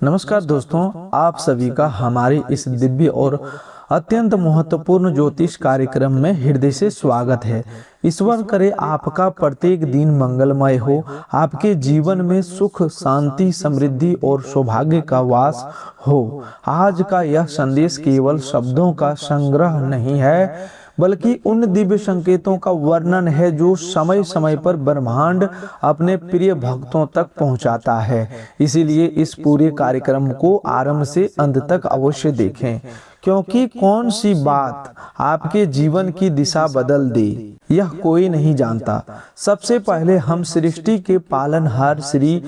नमस्कार दोस्तों, आप सभी का हमारे इस दिव्य और अत्यंत महत्वपूर्ण ज्योतिष कार्यक्रम में हृदय से स्वागत है। ईश्वर करे आपका प्रत्येक दिन मंगलमय हो, आपके जीवन में सुख, शांति, समृद्धि और सौभाग्य का वास हो। आज का यह संदेश केवल शब्दों का संग्रह नहीं है, बल्कि उन दिव्य संकेतों का वर्णन है जो समय समय पर ब्रह्मांड अपने प्रिय भक्तों तक पहुंचाता है। इसीलिए इस पूरे कार्यक्रम को आरंभ से अंत तक अवश्य देखें, क्योंकि कौन सी बात आपके जीवन की दिशा बदल दे यह कोई नहीं जानता। सबसे पहले हम सृष्टि के पालनहार श्री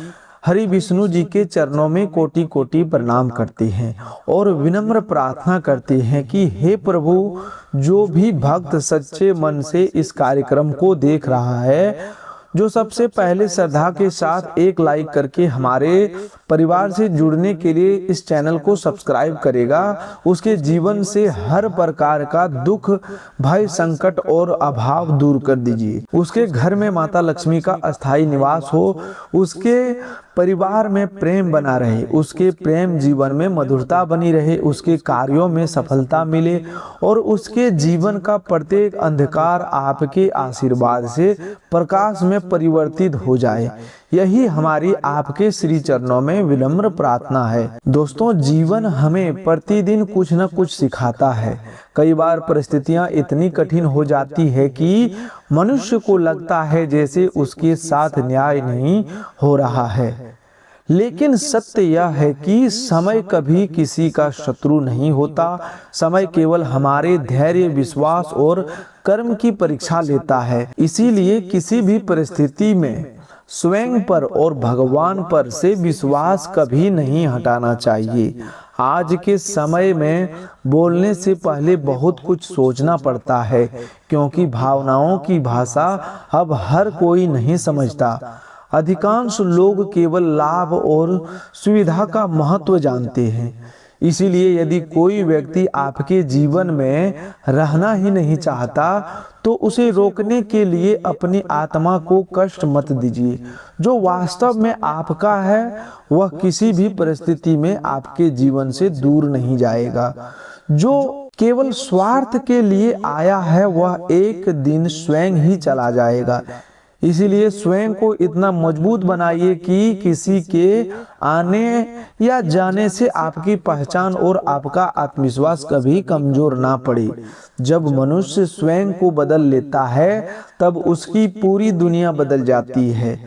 हरि विष्णु जी के चरणों में कोटि कोटि प्रणाम करते हैं और विनम्र प्रार्थना करते हैं कि हे प्रभु, जो भी भक्त सच्चे मन से इस कार्यक्रम को देख रहा है, जो सबसे पहले श्रद्धा के साथ एक लाइक करके हमारे परिवार से जुड़ने के लिए इस चैनल को सब्सक्राइब करेगा, उसके जीवन से हर प्रकार का दुख, भय, संकट और अभाव दूर कर दीजिए। उसके घर में माता लक्ष्मी का अस्थायी निवास हो, उसके परिवार में प्रेम बना रहे, उसके प्रेम जीवन में मधुरता बनी रहे, उसके कार्यों में सफलता मिले और उसके जीवन का प्रत्येक अंधकार आपके आशीर्वाद से प्रकाश में परिवर्तित हो जाए। यही हमारी आपके श्री चरणों में विनम्र प्रार्थना है। दोस्तों, जीवन हमें प्रतिदिन कुछ न कुछ सिखाता है। कई बार परिस्थितियां इतनी कठिन हो जाती है कि मनुष्य को लगता है जैसे उसके साथ न्याय नहीं हो रहा है, लेकिन सत्य यह है कि समय कभी किसी का शत्रु नहीं होता। समय केवल हमारे धैर्य, विश्वास और कर्म की परीक्षा लेता है। इसीलिए किसी भी परिस्थिति में स्वयं पर और भगवान पर से विश्वास कभी नहीं हटाना चाहिए। आज के समय में बोलने से पहले बहुत कुछ सोचना पड़ता है, क्योंकि भावनाओं की भाषा अब हर कोई नहीं समझता। अधिकांश लोग केवल लाभ और सुविधा का महत्व जानते हैं। इसीलिए यदि कोई व्यक्ति आपके जीवन में रहना ही नहीं चाहता, तो उसे रोकने के लिए अपनी आत्मा को कष्ट मत दीजिए। जो वास्तव में आपका है वह किसी भी परिस्थिति में आपके जीवन से दूर नहीं जाएगा। जो केवल स्वार्थ के लिए आया है वह एक दिन स्वयं ही चला जाएगा। इसीलिए स्वयं को इतना मजबूत बनाइए कि किसी के आने या जाने से आपकी पहचान और आपका आत्मविश्वास कभी कमजोर ना पड़े। जब मनुष्य स्वयं को बदल लेता है, तब उसकी पूरी दुनिया बदल जाती है।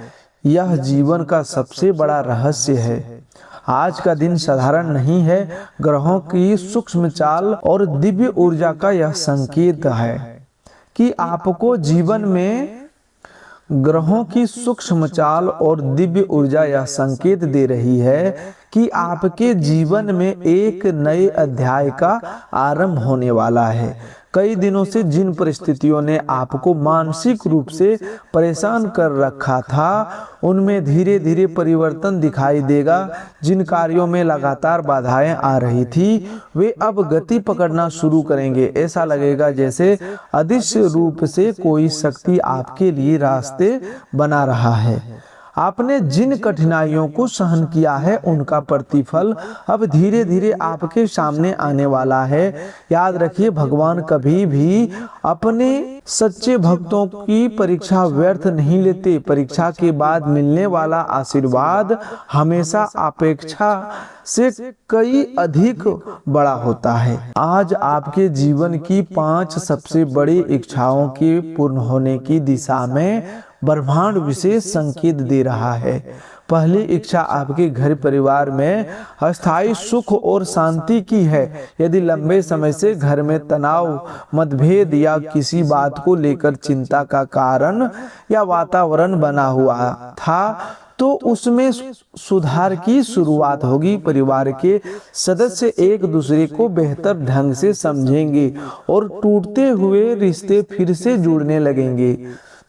यह जीवन का सबसे बड़ा रहस्य है। आज का दिन साधारण नहीं है। ग्रहों की सूक्ष्म चाल और दिव्य ऊर्जा का यह संकेत है कि आपको जीवन में ग्रहों की सूक्ष्म चाल और दिव्य ऊर्जा यह संकेत दे रही है कि आपके जीवन में एक नए अध्याय का आरंभ होने वाला है। कई दिनों से जिन परिस्थितियों ने आपको मानसिक रूप से परेशान कर रखा था, उनमें धीरे धीरे परिवर्तन दिखाई देगा। जिन कार्यों में लगातार बाधाएं आ रही थी, वे अब गति पकड़ना शुरू करेंगे। ऐसा लगेगा जैसे अदृश्य रूप से कोई शक्ति आपके लिए रास्ते बना रहा है। आपने जिन कठिनाइयों को सहन किया है, उनका प्रतिफल अब धीरे धीरे आपके सामने आने वाला है। याद रखिए, भगवान कभी भी अपने सच्चे भक्तों की परीक्षा व्यर्थ नहीं लेते। परीक्षा के बाद मिलने वाला आशीर्वाद हमेशा अपेक्षा से कई अधिक बड़ा होता है। आज आपके जीवन की 5 सबसे बड़ी इच्छाओं के पूर्ण होने की दिशा में ब्रह्मांड विशेष संकेत दे रहा है। पहली इच्छा आपके घर परिवार में अस्थायी सुख और शांति की है। यदि लंबे समय से घर में तनाव, मतभेद या किसी बात को लेकर चिंता का कारण या वातावरण बना हुआ था, तो उसमें सुधार की शुरुआत होगी। परिवार के सदस्य एक दूसरे को बेहतर ढंग से समझेंगे और टूटते हुए रिश्ते फिर से जुड़ने लगेंगे।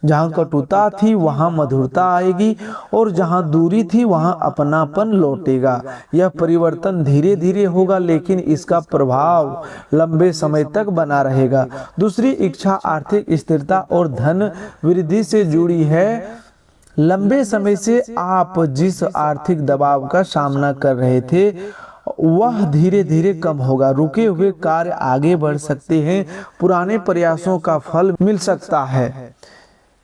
जहाँ कटुता थी वहाँ मधुरता आएगी और जहाँ दूरी थी वहाँ अपनापन लौटेगा। यह परिवर्तन धीरे धीरे होगा, लेकिन इसका प्रभाव लंबे समय तक बना रहेगा। दूसरी इच्छा आर्थिक स्थिरता और धन वृद्धि से जुड़ी है। लंबे समय से आप जिस आर्थिक दबाव का सामना कर रहे थे वह धीरे धीरे कम होगा। रुके हुए कार्य आगे बढ़ सकते हैं, पुराने प्रयासों का फल मिल सकता है।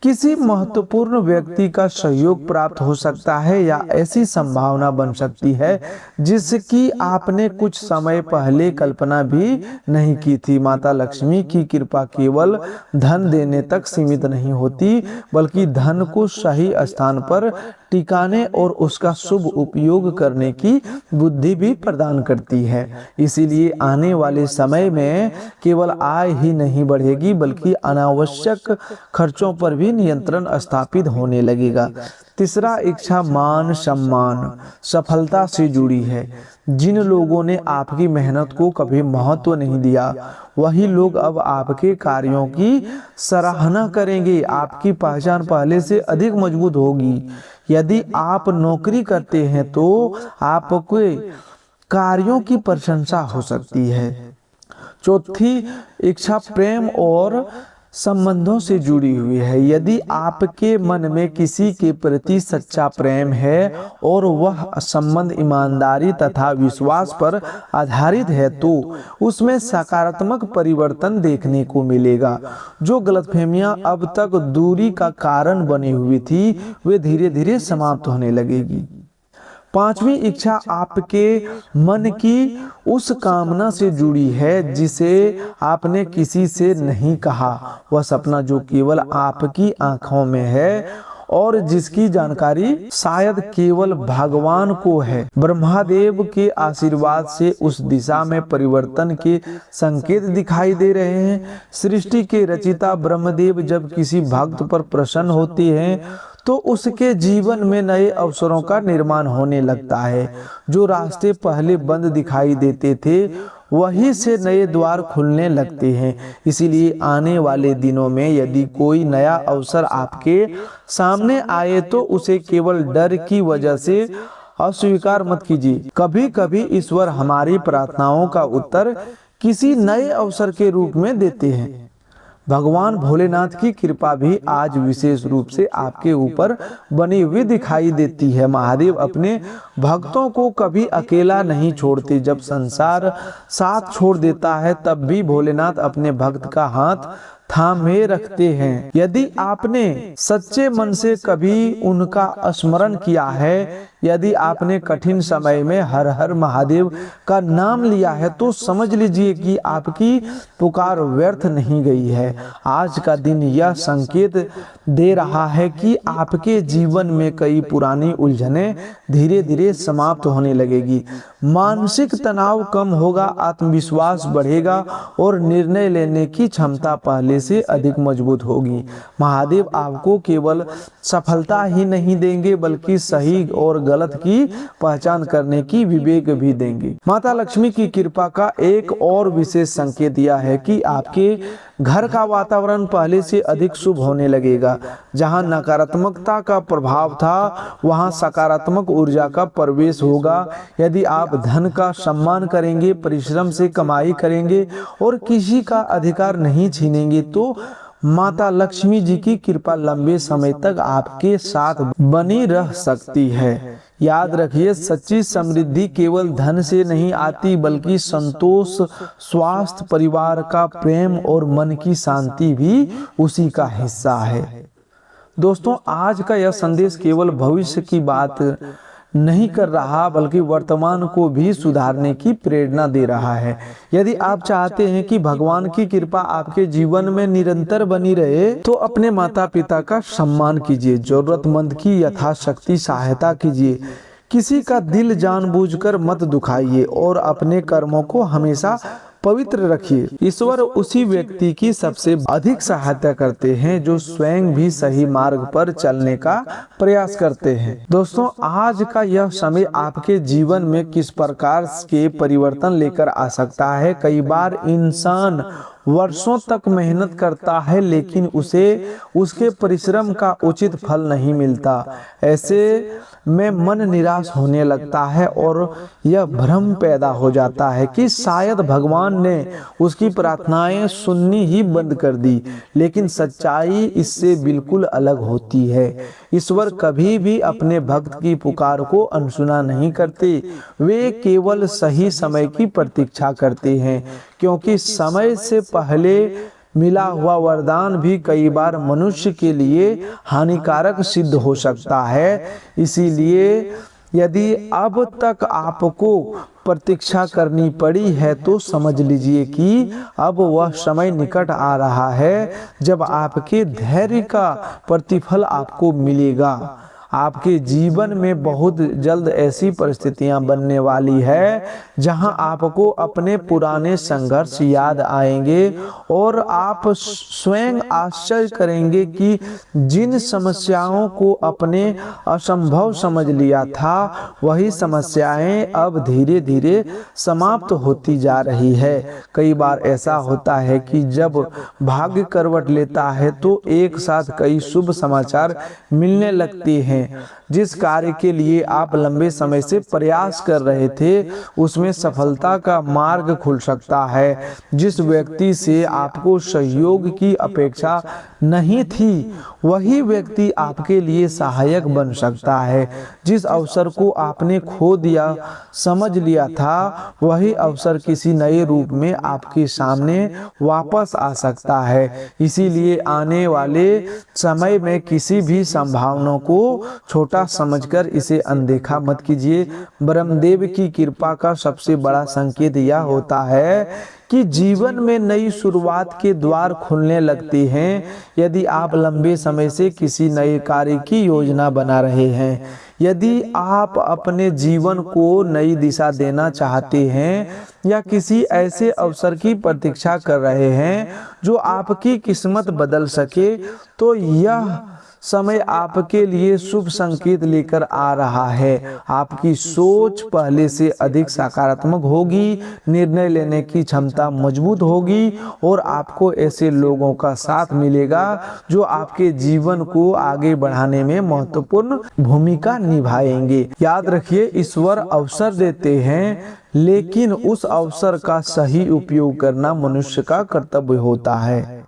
किसी महत्वपूर्ण व्यक्ति का सहयोग प्राप्त हो सकता है या ऐसी संभावना बन सकती है जिसकी आपने कुछ समय पहले कल्पना भी नहीं की थी। माता लक्ष्मी की कृपा केवल धन देने तक सीमित नहीं होती, बल्कि धन को सही स्थान पर टिकाने और उसका शुभ उपयोग करने की बुद्धि भी प्रदान करती है। इसीलिए आने वाले समय में केवल आय ही नहीं बढ़ेगी, बल्कि अनावश्यक खर्चों पर भी नियंत्रण स्थापित होने लगेगा। तीसरा इच्छा मान सम्मान सफलता से जुड़ी है। जिन लोगों ने आपकी मेहनत को कभी महत्व नहीं दिया, वही लोग अब आपके कार्यों की सराहना करेंगे। आपकी पहचान पहले से अधिक मजबूत होगी। यदि आप नौकरी करते हैं तो आपके कार्यों की प्रशंसा हो सकती है। चौथी इच्छा प्रेम और संबंधों से जुड़ी हुई है। यदि आपके मन में किसी के प्रति सच्चा प्रेम है और वह संबंध ईमानदारी तथा विश्वास पर आधारित है तो उसमें सकारात्मक परिवर्तन देखने को मिलेगा। जो गलतफहमियां अब तक दूरी का कारण बनी हुई थी वे धीरे धीरे समाप्त होने लगेगी। पांचवी इच्छा आपके मन की उस कामना से जुड़ी है जिसे आपने किसी से नहीं कहा। वह सपना जो केवल आपकी आंखों में है और जिसकी जानकारी शायद केवल भगवान को है। ब्रह्मादेव के आशीर्वाद से उस दिशा में परिवर्तन के संकेत दिखाई दे रहे हैं। सृष्टि के रचिता ब्रह्मदेव जब किसी भक्त पर प्रसन्न होते हैं तो उसके जीवन में नए अवसरों का निर्माण होने लगता है। जो रास्ते पहले बंद दिखाई देते थे वहीं से नए द्वार खुलने लगते हैं। इसीलिए आने वाले दिनों में यदि कोई नया अवसर आपके सामने आए तो उसे केवल डर की वजह से अस्वीकार मत कीजिए। कभी कभी ईश्वर हमारी प्रार्थनाओं का उत्तर किसी नए अवसर के रूप में देते हैं। भगवान भोलेनाथ की कृपा भी आज विशेष रूप से आपके ऊपर बनी हुई दिखाई देती है। महादेव अपने भक्तों को कभी अकेला नहीं छोड़ते। जब संसार साथ छोड़ देता है तब भी भोलेनाथ अपने भक्त का हाथ थामे रखते हैं। यदि आपने सच्चे मन से कभी उनका स्मरण किया है, यदि आपने कठिन समय में हर हर महादेव का नाम लिया है तो समझ लीजिए कि आपकी पुकार व्यर्थ नहीं गई है। आज का दिन यह संकेत दे रहा है कि आपके जीवन में कई पुरानी उलझनें धीरे धीरे समाप्त होने लगेगी। मानसिक तनाव कम होगा, आत्मविश्वास बढ़ेगा और निर्णय लेने की क्षमता पहले से अधिक मजबूत होगी। महादेव आपको केवल सफलता ही नहीं देंगे बल्कि सही और गलत की पहचान करने की विवेक भी देंगे। माता लक्ष्मी की कृपा का एक और विशेष संकेत यह है कि आपके घर का वातावरण पहले से अधिक शुभ होने लगेगा। जहां नकारात्मकता का प्रभाव था वहां सकारात्मक ऊर्जा का प्रवेश होगा। यदि आप धन का सम्मान करेंगे, परिश्रम से कमाई करेंगे और किसी का अधिकार नहीं छीनेंगे तो माता लक्ष्मी जी की कृपा लंबे समय तक आपके साथ बनी रह सकती है। याद रखिए, सच्ची समृद्धि केवल धन से नहीं आती बल्कि संतोष, स्वास्थ्य, परिवार का प्रेम और मन की शांति भी उसी का हिस्सा है। दोस्तों, आज का यह संदेश केवल भविष्य की बात नहीं कर रहा बल्कि वर्तमान को भी सुधारने की प्रेरणा दे रहा है। यदि आप चाहते हैं कि भगवान की कृपा आपके जीवन में निरंतर बनी रहे तो अपने माता पिता का सम्मान कीजिए, जरूरतमंद की यथाशक्ति सहायता कीजिए, किसी का दिल जानबूझकर मत दुखाइए और अपने कर्मों को हमेशा पवित्र रखिए। ईश्वर उसी व्यक्ति की सबसे अधिक सहायता करते हैं जो स्वयं भी सही मार्ग पर चलने का प्रयास करते हैं। दोस्तों, आज का यह समय आपके जीवन में किस प्रकार के परिवर्तन लेकर आ सकता है। कई बार इंसान वर्षों तक मेहनत करता है लेकिन उसे उसके परिश्रम का उचित फल नहीं मिलता। ऐसे में मन निराश होने लगता है और यह भ्रम पैदा हो जाता है कि शायद भगवान ने उसकी प्रार्थनाएं सुननी ही बंद कर दी। लेकिन सच्चाई इससे बिल्कुल अलग होती है। ईश्वर कभी भी अपने भक्त की पुकार को अनसुना नहीं करते। वे केवल सही समय की प्रतीक्षा करते हैं, क्योंकि समय से पहले मिला हुआ वरदान भी कई बार मनुष्य के लिए हानिकारक सिद्ध हो सकता है। इसीलिए यदि अब तक आपको प्रतीक्षा करनी पड़ी है तो समझ लीजिए कि अब वह समय निकट आ रहा है जब आपके धैर्य का प्रतिफल आपको मिलेगा। आपके जीवन में बहुत जल्द ऐसी परिस्थितियां बनने वाली है जहां आपको अपने पुराने संघर्ष याद आएंगे और आप स्वयं आश्चर्य करेंगे कि जिन समस्याओं को अपने असंभव समझ लिया था वही समस्याएं अब धीरे धीरे समाप्त होती जा रही है। कई बार ऐसा होता है कि जब भाग्य करवट लेता है तो एक साथ कई शुभ समाचार मिलने लगते हैं। जिस कार्य के लिए आप लंबे समय से प्रयास कर रहे थे उसमें सफलता का मार्ग खुल सकता है। जिस व्यक्ति से आपको सहयोग की अपेक्षा नहीं थी वही व्यक्ति आपके लिए सहायक बन सकता है। जिस अवसर को आपने खो दिया समझ लिया था वही अवसर किसी नए रूप में आपके सामने वापस आ सकता है। इसीलिए आने वाले समय में किसी भी संभावना को छोटा समझकर इसे अनदेखा मत कीजिए। ब्रह्मदेव की कृपा का सबसे बड़ा संकेत यह होता है कि जीवन में नई शुरुआत के द्वार खुलने लगते हैं। यदि आप लंबे समय से किसी नए कार्य की योजना बना रहे हैं, यदि आप अपने जीवन को नई दिशा देना चाहते हैं या किसी ऐसे अवसर की प्रतीक्षा कर रहे हैं जो आपकी किस्मत बदल सके, तो यह समय आपके लिए शुभ संकेत लेकर आ रहा है। आपकी सोच पहले से अधिक सकारात्मक होगी, निर्णय लेने की क्षमता मजबूत होगी और आपको ऐसे लोगों का साथ मिलेगा जो आपके जीवन को आगे बढ़ाने में महत्वपूर्ण भूमिका निभाएंगे। याद रखिए, ईश्वर अवसर देते हैं लेकिन उस अवसर का सही उपयोग करना मनुष्य का कर्तव्य होता है।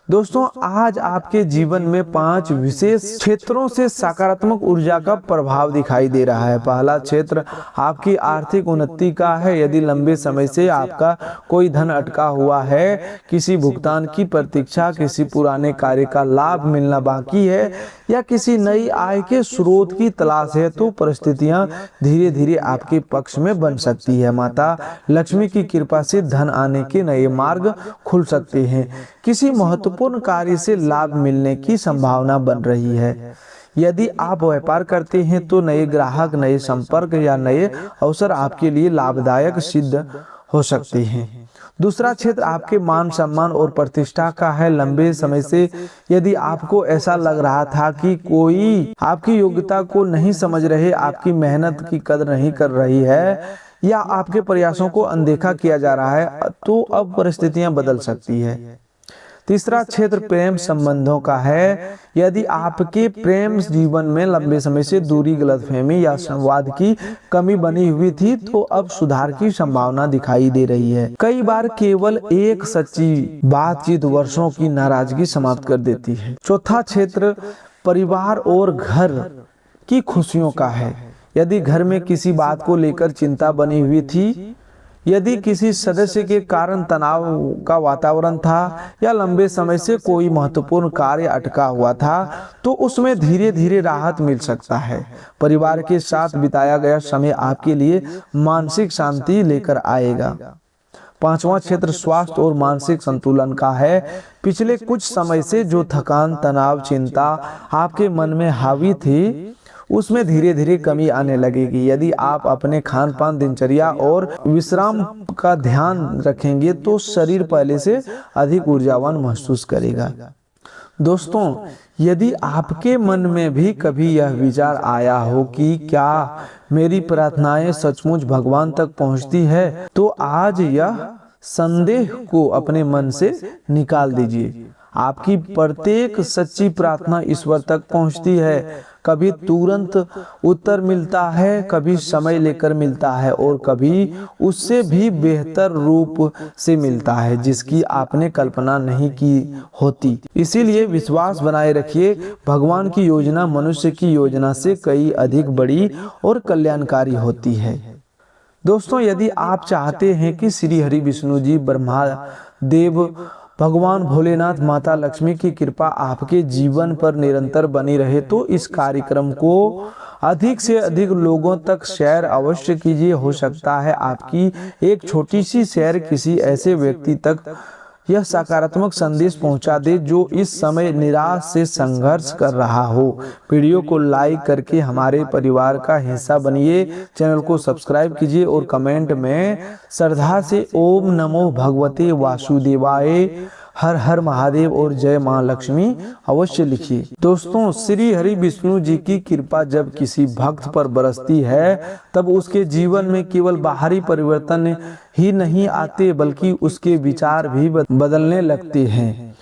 दोस्तों, आज आपके जीवन में 5 विशेष क्षेत्रों से सकारात्मक ऊर्जा का प्रभाव दिखाई दे रहा है। पहला क्षेत्र आपकी आर्थिक उन्नति का है। यदि लंबे समय से आपका कोई धन अटका हुआ है, किसी भुगतान की प्रतीक्षा, किसी पुराने कार्य का लाभ मिलना बाकी है या किसी नई आय के स्रोत की तलाश है, तो परिस्थितियां धीरे धीरे आपके पक्ष में बन सकती है। माता लक्ष्मी की कृपा से धन आने के नए मार्ग खुल सकते हैं। किसी महत्वपूर्ण कार्य से लाभ मिलने की संभावना बन रही है। यदि आप व्यापार करते हैं तो नए ग्राहक, नए संपर्क या नए अवसर आपके लिए लाभदायक सिद्ध हो सकते हैं। दूसरा क्षेत्र आपके मान सम्मान और प्रतिष्ठा का है। लंबे समय से यदि आपको ऐसा लग रहा था कि कोई आपकी योग्यता को नहीं समझ रहे, आपकी मेहनत की कदर नहीं कर रही है या आपके प्रयासों को अनदेखा किया जा रहा है, तो अब परिस्थितियां बदल सकती है। तीसरा क्षेत्र प्रेम संबंधों का है। यदि आपके प्रेम जीवन में लंबे समय से दूरी, गलतफहमी या संवाद की कमी बनी हुई थी, तो अब सुधार की संभावना दिखाई दे रही है। कई बार केवल एक सच्ची बातचीत वर्षों की नाराजगी समाप्त कर देती है। चौथा क्षेत्र परिवार और घर की खुशियों का है। यदि घर में किसी बात को लेकर चिंता बनी हुई थी, यदि किसी सदस्य के कारण तनाव का वातावरण था या लंबे समय से कोई महत्वपूर्ण कार्य अटका हुआ था, तो उसमें धीरे धीरे राहत मिल सकता है। परिवार के साथ बिताया गया समय आपके लिए मानसिक शांति लेकर आएगा। पांचवा क्षेत्र स्वास्थ्य और मानसिक संतुलन का है। पिछले कुछ समय से जो थकान, तनाव, चिंता आपके मन में हावी थी, उसमें धीरे धीरे कमी आने लगेगी। यदि आप अपने खान पान, दिनचर्या और विश्राम का ध्यान रखेंगे तो शरीर पहले से अधिक ऊर्जावान महसूस करेगा। दोस्तों, यदि आपके मन में भी कभी यह विचार आया हो कि क्या मेरी प्रार्थनाएं सचमुच भगवान तक पहुंचती है, तो आज यह संदेह को अपने मन से निकाल दीजिए। आपकी प्रत्येक सच्ची प्रार्थना ईश्वर तक पहुंचती है। कभी तुरंत उत्तर मिलता है, कभी समय लेकर मिलता है और कभी उससे भी बेहतर रूप से मिलता है जिसकी आपने कल्पना नहीं की होती। इसीलिए विश्वास बनाए रखिए, भगवान की योजना मनुष्य की योजना से कई अधिक बड़ी और कल्याणकारी होती है। दोस्तों, यदि आप चाहते हैं कि श्री हरि विष्णु जी, ब्रह्मा देव, भगवान भोलेनाथ, माता लक्ष्मी की कृपा आपके जीवन पर निरंतर बनी रहे तो इस कार्यक्रम को अधिक से अधिक लोगों तक शेयर अवश्य कीजिए। हो सकता है आपकी एक छोटी सी शेयर किसी ऐसे व्यक्ति तक यह सकारात्मक संदेश पहुंचा दे जो इस समय निराश से संघर्ष कर रहा हो। वीडियो को लाइक करके हमारे परिवार का हिस्सा बनिए। चैनल को सब्सक्राइब कीजिए और कमेंट में श्रद्धा से ओम नमो भगवते वासुदेवाय, हर हर महादेव और जय मां लक्ष्मी अवश्य लिखिए। दोस्तों, श्री हरि विष्णु जी की कृपा जब किसी भक्त पर बरसती है तब उसके जीवन में केवल बाहरी परिवर्तन ही नहीं आते बल्कि उसके विचार भी बदलने लगते हैं।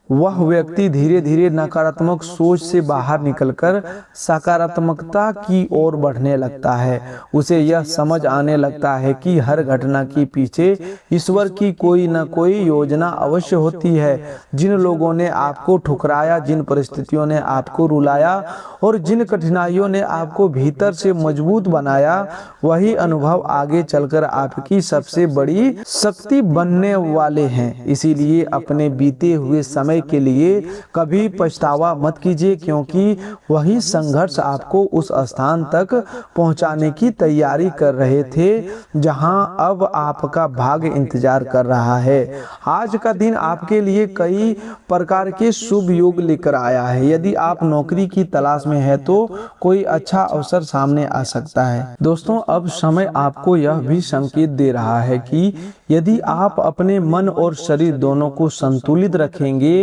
वह व्यक्ति धीरे धीरे नकारात्मक सोच से बाहर निकलकर सकारात्मकता की ओर बढ़ने लगता है। उसे यह समझ आने लगता है कि हर घटना के पीछे ईश्वर की कोई न कोई योजना अवश्य होती है। जिन लोगों ने आपको ठुकराया, जिन परिस्थितियों ने आपको रुलाया और जिन कठिनाइयों ने आपको भीतर से मजबूत बनाया, वही अनुभव आगे चलकर आपकी सबसे बड़ी शक्ति बनने वाले हैं। इसीलिए अपने बीते हुए समय के लिए कभी पछतावा मत कीजिए, क्योंकि वही संघर्ष आपको उस स्थान तक पहुंचाने की तैयारी कर रहे थे जहां अब आपका भाग्य इंतजार कर रहा है। आज का दिन आपके लिए कई प्रकार के शुभ योग लेकर आया है। यदि आप नौकरी की तलाश में है तो कोई अच्छा अवसर सामने आ सकता है। दोस्तों, अब समय आपको यह भी संकेत दे रहा है कि यदि आप अपने मन और शरीर दोनों को संतुलित रखेंगे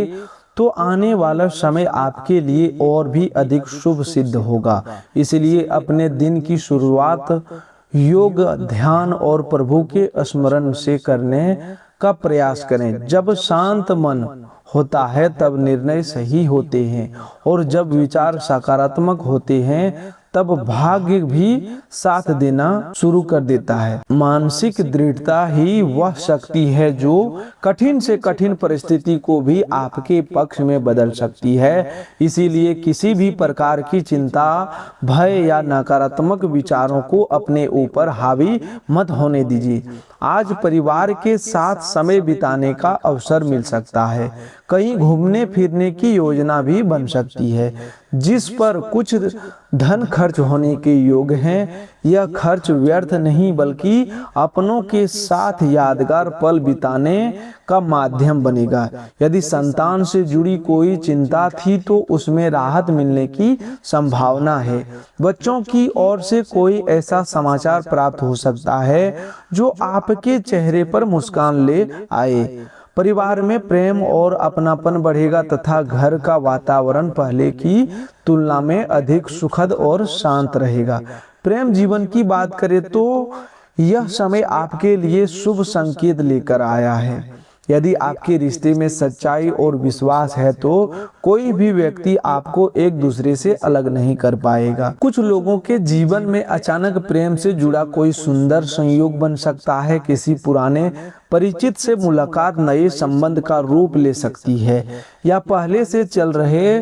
तो आने वाला समय आपके लिए और भी अधिक शुभ सिद्ध होगा। इसलिए अपने दिन की शुरुआत योग, ध्यान और प्रभु के स्मरण से करने का प्रयास करें। जब शांत मन होता है तब निर्णय सही होते हैं और जब विचार सकारात्मक होते हैं तब भाग्य भी साथ देना शुरू कर देता है। मानसिक दृढ़ता ही वह शक्ति है जो कठिन से कठिन परिस्थिति को भी आपके पक्ष में बदल सकती है। इसीलिए किसी भी प्रकार की चिंता, भय या नकारात्मक विचारों को अपने ऊपर हावी मत होने दीजिए। आज परिवार के साथ समय बिताने का अवसर मिल सकता है। कहीं घूमने फिरने की योजना भी बन सकती है जिस पर कुछ धन खर्च होने के योग हैं। यह खर्च व्यर्थ नहीं बल्कि अपनों के साथ यादगार पल बिताने का माध्यम बनेगा। यदि संतान से जुड़ी कोई चिंता थी तो उसमें राहत मिलने की संभावना है। बच्चों की ओर से कोई ऐसा समाचार प्राप्त हो सकता है जो आपके चेहरे पर मुस्कान ले आए। परिवार में प्रेम और अपनापन बढ़ेगा तथा घर का वातावरण पहले की तुलना में अधिक सुखद और शांत रहेगा। प्रेम जीवन की बात करें तो यह समय आपके लिए शुभ संकेत लेकर आया है। यदि आपके रिश्ते में सच्चाई और विश्वास है तो कोई भी व्यक्ति आपको एक दूसरे से अलग नहीं कर पाएगा। कुछ लोगों के जीवन में अचानक प्रेम से जुड़ा कोई सुंदर संयोग बन सकता है। किसी पुराने परिचित से मुलाकात नए संबंध का रूप ले सकती है या पहले से चल रहे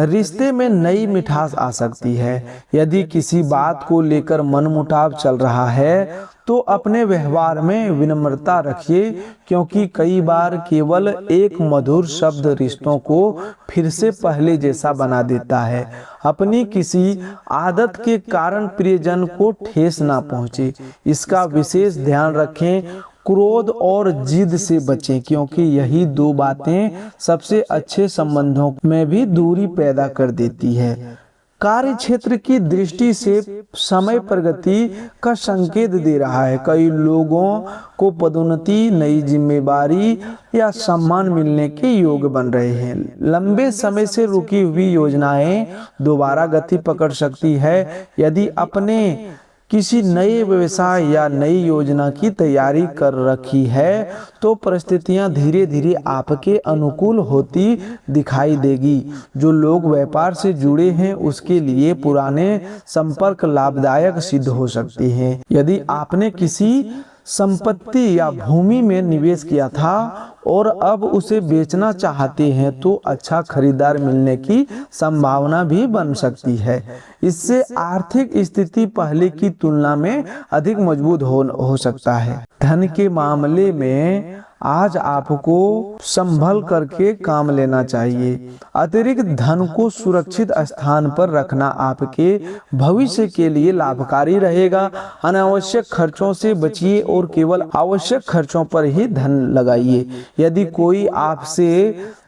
रिश्ते में नई मिठास आ सकती है। यदि किसी बात को लेकर मनमुटाव चल रहा है तो अपने व्यवहार में विनम्रता रखिए, क्योंकि कई बार केवल एक मधुर शब्द रिश्तों को फिर से पहले जैसा बना देता है। अपनी किसी आदत के कारण प्रियजन को ठेस ना पहुंचे, इसका विशेष ध्यान रखें। क्रोध और जिद से बचें, क्योंकि यही दो बातें सबसे अच्छे संबंधों में भी दूरी पैदा कर देती है। कार्य क्षेत्र की दृष्टि से समय प्रगति का संकेत दे रहा है। कई लोगों को पदोन्नति, नई जिम्मेदारी या सम्मान मिलने के योग बन रहे हैं। लंबे समय से रुकी हुई योजनाएं दोबारा गति पकड़ सकती है। यदि अपने किसी नए व्यवसाय या नई योजना की तैयारी कर रखी है तो परिस्थितियां धीरे धीरे आपके अनुकूल होती दिखाई देगी। जो लोग व्यापार से जुड़े हैं उसके लिए पुराने संपर्क लाभदायक सिद्ध हो सकते हैं। यदि आपने किसी संपत्ति या भूमि में निवेश किया था और अब उसे बेचना चाहते हैं तो अच्छा खरीदार मिलने की संभावना भी बन सकती है। इससे आर्थिक स्थिति पहले की तुलना में अधिक मजबूत हो सकता है। धन के मामले में आज आपको संभल करके काम लेना चाहिए। अतिरिक्त धन को सुरक्षित स्थान पर रखना आपके भविष्य के लिए लाभकारी रहेगा। अनावश्यक खर्चों से बचिए और केवल आवश्यक खर्चों पर ही धन लगाइए। यदि कोई आपसे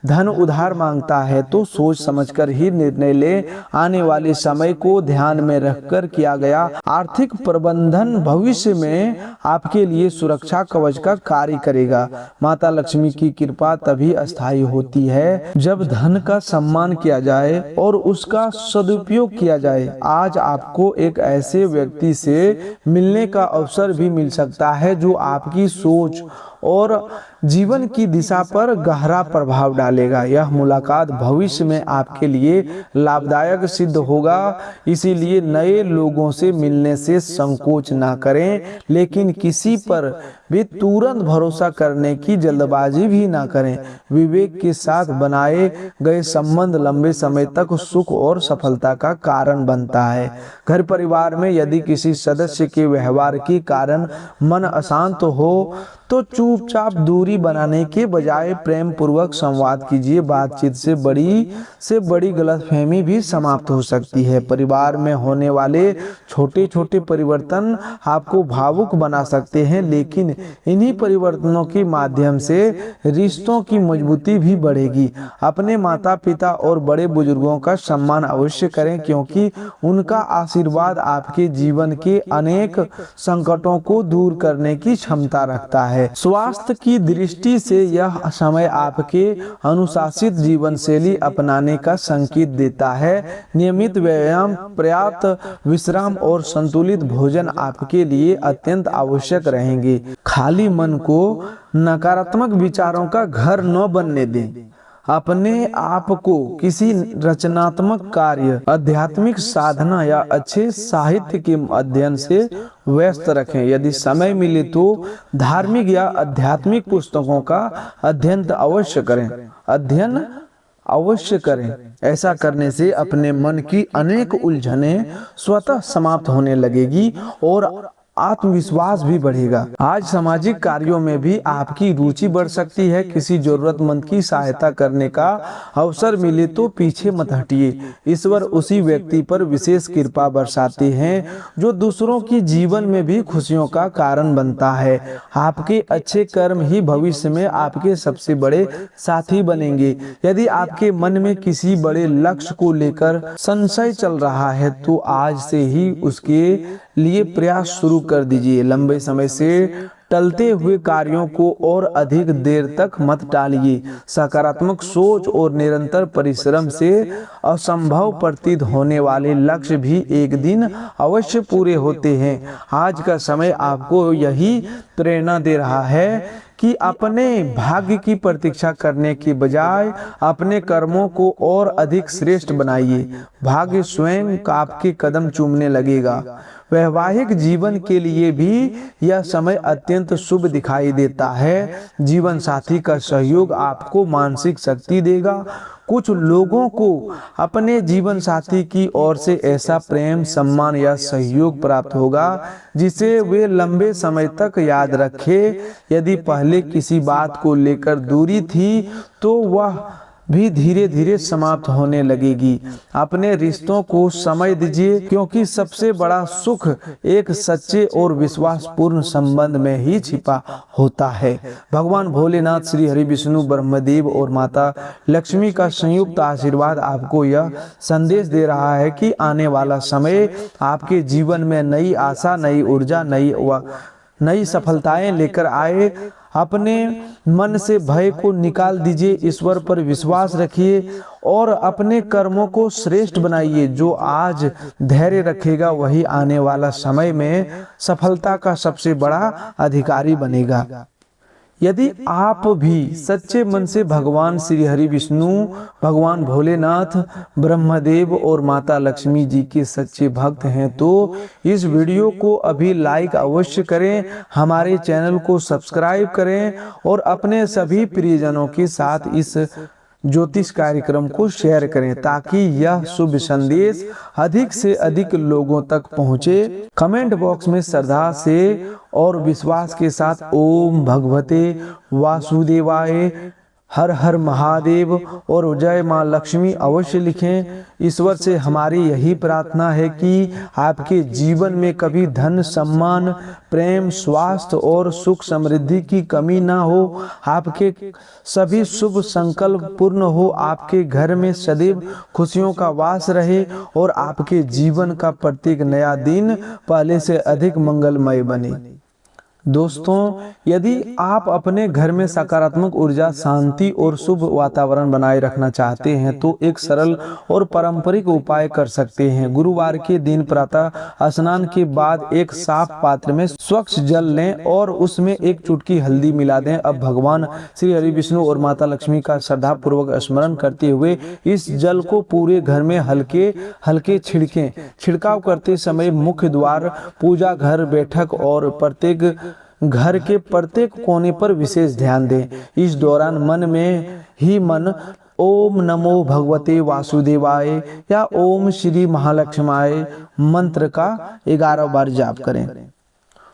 धन उधार मांगता है तो सोच समझकर ही निर्णय ले। आने वाले समय को ध्यान में रखकर किया गया आर्थिक प्रबंधन भविष्य में आपके लिए सुरक्षा कवच का कार्य करेगा। माता लक्ष्मी की कृपा तभी अस्थायी होती है जब धन का सम्मान किया जाए और उसका सदुपयोग किया जाए। आज आपको एक ऐसे व्यक्ति से मिलने का अवसर भी मिल सकता है जो आपकी सोच और जीवन की दिशा पर गहरा प्रभाव डालेगा। यह मुलाकात भविष्य में आपके लिए लाभदायक सिद्ध होगा। इसीलिए नए लोगों से मिलने से संकोच ना करें, लेकिन किसी पर भी तुरंत भरोसा करने की जल्दबाजी भी ना करें। विवेक के साथ बनाए गए संबंध लंबे समय तक सुख और सफलता का कारण बनता है। घर परिवार में यदि किसी सदस्य के व्यवहार के कारण मन अशांत हो तो चुपचाप दूरी बनाने के बजाय प्रेम पूर्वक संवाद कीजिए। बातचीत से बड़ी गलतफहमी भी समाप्त हो सकती है। परिवार में होने वाले छोटे छोटे परिवर्तन आपको भावुक बना सकते हैं, लेकिन इन्हीं परिवर्तनों के माध्यम से रिश्तों की मजबूती भी बढ़ेगी। अपने माता पिता और बड़े बुजुर्गों का सम्मान अवश्य करें, क्योंकि उनका आशीर्वाद आपके जीवन के अनेक संकटों को दूर करने की क्षमता रखता है। स्वास्थ्य की दृष्टि से यह समय आपके अनुशासित जीवन शैली अपनाने का संकेत देता है। नियमित व्यायाम, पर्याप्त विश्राम और संतुलित भोजन आपके लिए अत्यंत आवश्यक रहेंगे। खाली मन को नकारात्मक विचारों का घर न बनने दें। अपने आप को किसी रचनात्मक कार्य, आध्यात्मिक साधना या अच्छे साहित्य के अध्ययन से व्यस्त रखें। यदि समय मिले तो धार्मिक या आध्यात्मिक पुस्तकों का अध्ययन अवश्य करें। ऐसा करने से अपने मन की अनेक उलझनें स्वतः समाप्त होने लगेगी और आत्मविश्वास भी बढ़ेगा। आज सामाजिक कार्यों में भी आपकी रुचि बढ़ सकती है। किसी जरूरतमंद की सहायता करने का अवसर मिले तो पीछे मत हटिए। ईश्वर उसी व्यक्ति पर विशेष कृपा बरसाते हैं जो दूसरों की जीवन में भी खुशियों का कारण बनता है। आपके अच्छे कर्म ही भविष्य में आपके सबसे बड़े साथी बनेंगे। यदि आपके मन में किसी बड़े लक्ष्य को लेकर संशय चल रहा है तो आज से ही उसके लिए प्रयास शुरू कर दीजिए। लंबे समय से टलते हुए कार्यों को और अधिक देर तक मत टालिए। सकारात्मक सोच और निरंतर परिश्रम से असंभव प्रतीत होने वाले लक्ष्य भी एक दिन अवश्य पूरे होते हैं। आज का समय आपको यही प्रेरणा दे रहा है कि अपने भाग्य की प्रतीक्षा करने के बजाय अपने कर्मों को और अधिक श्रेष्ठ बनाइए। भाग्य स्वयं आपके कदम चूमने लगेगा। वैवाहिक जीवन के लिए भी यह समय अत्यंत शुभ दिखाई देता है। जीवन साथी का सहयोग आपको मानसिक शक्ति देगा। कुछ लोगों को अपने जीवन साथी की ओर से ऐसा प्रेम, सम्मान या सहयोग प्राप्त होगा जिसे वे लंबे समय तक याद रखें। यदि पहले किसी बात को लेकर दूरी थी तो वह भी धीरे धीरे समाप्त होने लगेगी। अपने रिश्तों को समय दीजिए, क्योंकि सबसे बड़ा सुख एक सच्चे और विश्वासपूर्ण संबंध में ही छिपा होता है। भगवान भोलेनाथ, श्री हरि विष्णु, ब्रह्मदेव और माता लक्ष्मी का संयुक्त आशीर्वाद आपको यह संदेश दे रहा है कि आने वाला समय आपके जीवन में नई आशा, नई ऊर्जा, नई सफलताएं लेकर आए। अपने मन से भय को निकाल दीजिए, ईश्वर पर विश्वास रखिए और अपने कर्मों को श्रेष्ठ बनाइए। जो आज धैर्य रखेगा वही आने वाला समय में सफलता का सबसे बड़ा अधिकारी बनेगा। यदि आप भी सच्चे मन से भगवान श्री हरि विष्णु, भगवान भोलेनाथ, ब्रह्मदेव और माता लक्ष्मी जी के सच्चे भक्त हैं तो इस वीडियो को अभी लाइक अवश्य करें, हमारे चैनल को सब्सक्राइब करें और अपने सभी प्रियजनों के साथ इस ज्योतिष कार्यक्रम को शेयर करें ताकि यह शुभ संदेश अधिक से अधिक लोगों तक पहुंचे। कमेंट बॉक्स में श्रद्धा से और विश्वास के साथ ओम भगवते वासुदेवाय, हर हर महादेव और जय मां लक्ष्मी अवश्य लिखें। ईश्वर से हमारी यही प्रार्थना है कि आपके जीवन में कभी धन, सम्मान, प्रेम, स्वास्थ्य और सुख समृद्धि की कमी ना हो, आपके सभी शुभ संकल्प पूर्ण हो, आपके घर में सदैव खुशियों का वास रहे और आपके जीवन का प्रत्येक नया दिन पहले से अधिक मंगलमय बने। दोस्तों, यदि आप अपने घर में सकारात्मक ऊर्जा, शांति और शुभ वातावरण बनाए रखना चाहते हैं तो एक सरल और पारंपरिक उपाय कर सकते हैं। गुरुवार के दिन प्रातः स्नान के बाद एक साफ पात्र में स्वच्छ जल लें और उसमें एक चुटकी हल्दी मिला दें। अब भगवान श्री हरि विष्णु और माता लक्ष्मी का श्रद्धा पूर्वक स्मरण करते हुए इस जल को पूरे घर में हल्के हल्के छिड़कें। छिड़काव करते समय मुख्य द्वार, पूजा घर, बैठक और प्रत्येक घर के प्रत्येक कोने पर विशेष ध्यान दें। इस दौरान मन में ही मन ओम नमो भगवते वासुदेवाय या ओम श्री महालक्ष्माय मंत्र का 11 बार जाप करें।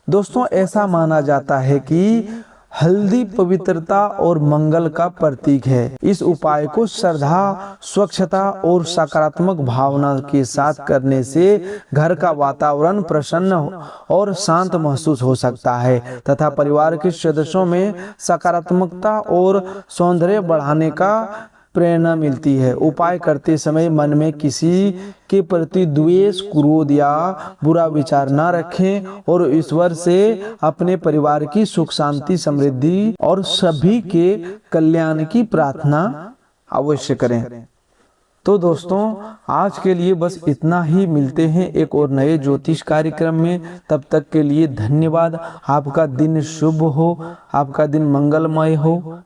दोस्तों, ऐसा माना जाता है कि हल्दी पवित्रता और मंगल का प्रतीक है। इस उपाय को श्रद्धा, स्वच्छता और सकारात्मक भावना के साथ करने से घर का वातावरण प्रसन्न और शांत महसूस हो सकता है तथा परिवार के सदस्यों में सकारात्मकता और सौंदर्य बढ़ाने का प्रेरणा मिलती है। उपाय करते समय मन में किसी के प्रति द्वेष, क्रोध या बुरा विचार न रखें और ईश्वर से अपने परिवार की सुख, शांति, समृद्धि और सभी के कल्याण की प्रार्थना अवश्य करें। तो दोस्तों, आज के लिए बस इतना ही। मिलते हैं एक और नए ज्योतिष कार्यक्रम में। तब तक के लिए धन्यवाद। आपका दिन शुभ हो, आपका दिन मंगलमय हो।